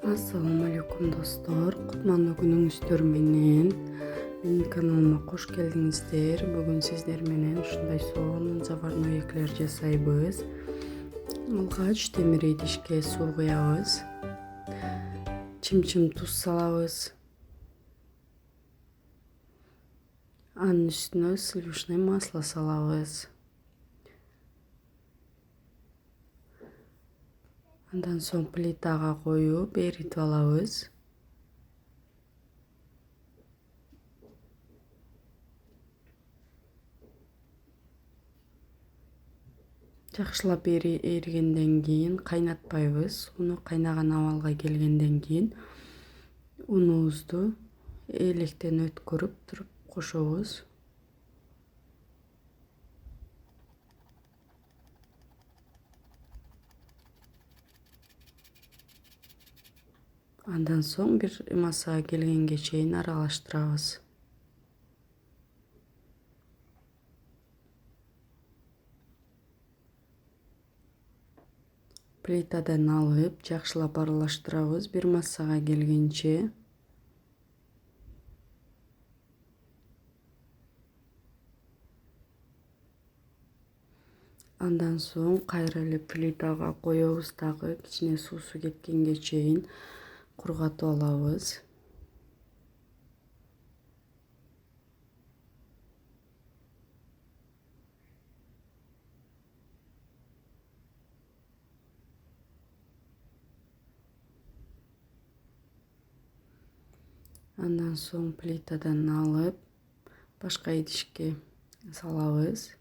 Assalamu alaikum dostlar. Kutmanlı günüңүздөр менен. Менин каналыма кош келдиңиздер. Бүгүн сиздер менен ушундай сонун заварной эклер жасайбыз. Алгач темир идишке суу куябыз. Чим-чим туз салабыз. Анын үстүнө сливочный масло салабыз. Андан соң плитага коюп эритип алабыз. Жакшылап эригенден кийин кайнатпайбыз. Уну кайнаган абалга келгенден кийин унубузду электен өткөрүп туруп кошобуз. Андан соң бир массага келгенге чейин аралаштырабыз. Плитадан алып жакшылап аралаштырабыз бир массага келгенче. Андан соң кайра эле плитага коебуз, дагы кичине суусу кеткенге чейин кургатып алабыз. Андан соң плитадан алып башка идишке салабыз.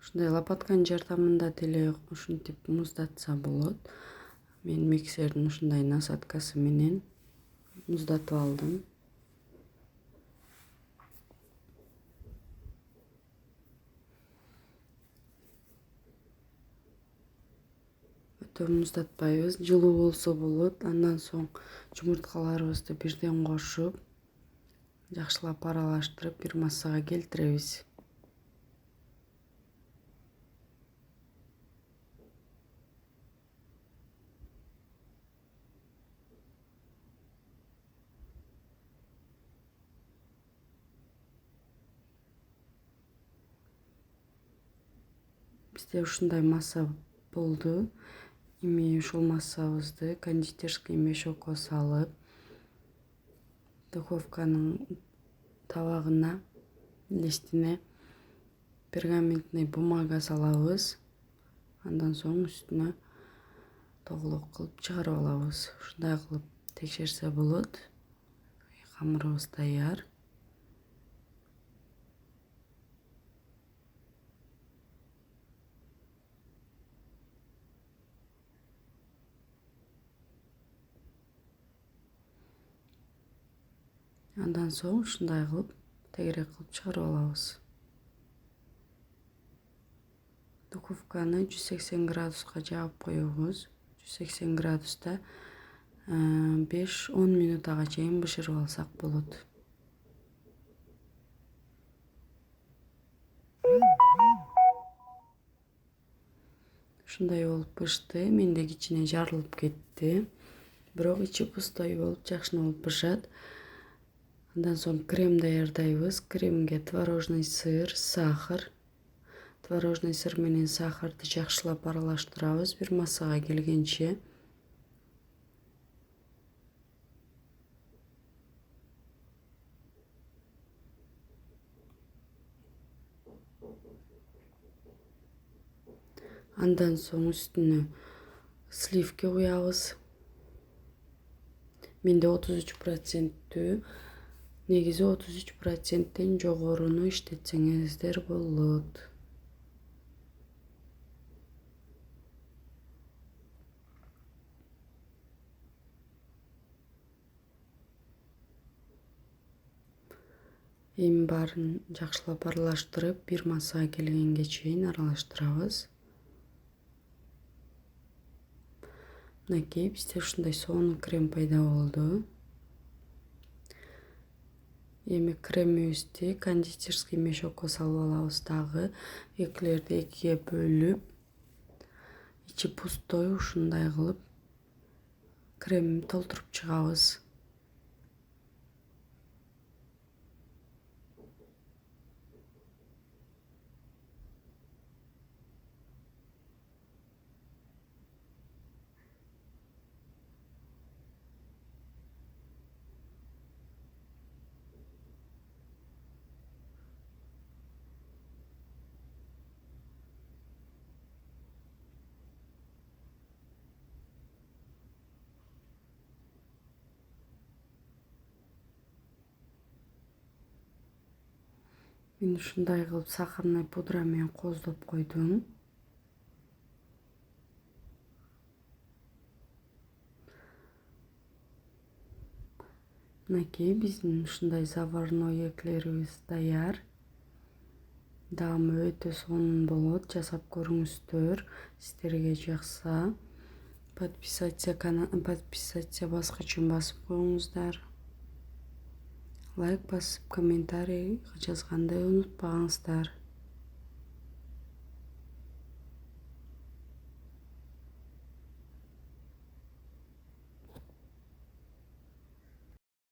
Ушундай лопатканын жардамында деле ушинтип муздатса болот. Мен миксердин ушундай насадкасы менен муздатып алдым. Өтө муздатпайбыз, жылуу болсо болот. Андан соң жумурткаларыбызды бирден кошуп, жакшылап аралаштырып бир массага келтиребиз. Бизде ушундай масса болду. Эми ушул массабызды кондитерский мешокко салып, духовканын табагына, листине пергаментный бумага салабыз. Андан соң үстүнө тоголок кылып чыгарып алабыз. Ушундай кылып текшерсе болот. Камырыбыз даяр. Андан соң ушундай кылып тегерек кылып чыгарып алабыз. Духовканы 180 градуска жаап коебуз. 180 градуста 5-10 минутага чейин бышырып алсак болот. Ушундай болуп бышты. Менде кичине жарылып кетти. Бирок ичи пустой болуп жакшы болуп бышат. Андан соң крем даярдайбыз. Кремге творожный сыр, сахар. Творожный сыр менен сахарды жакшылап аралаштырабыз бир массага келгенче. Андан соң үстүнө сливки куябыз. Менде 33%, негизи 33%тен жогоруну иштетсеңиздер болот. Эми баарын жакшылап аралаштырып, бир массага келгенге чейин аралаштырабыз. Мынакей бизде ушундай сонун крем пайда болду. Эми кремибизди кондитерский мешокко салып алабыз дагы. Эклерди экиге бөлүп, ичи пустой ушундай кылып крем толтуруп чыгабыз. Мен ушундай кылып сахарный пудра менен коздоп койдум. Мынакей биздин ушундай заварной эклерибиз даяр. Даамы өтө сонун болот. Жасап көрүңүздөр. Сиздерге жакса, подписаться баскычын басып коюңуздар. Лайк басып, комментарий жазганды унутпаңыздар.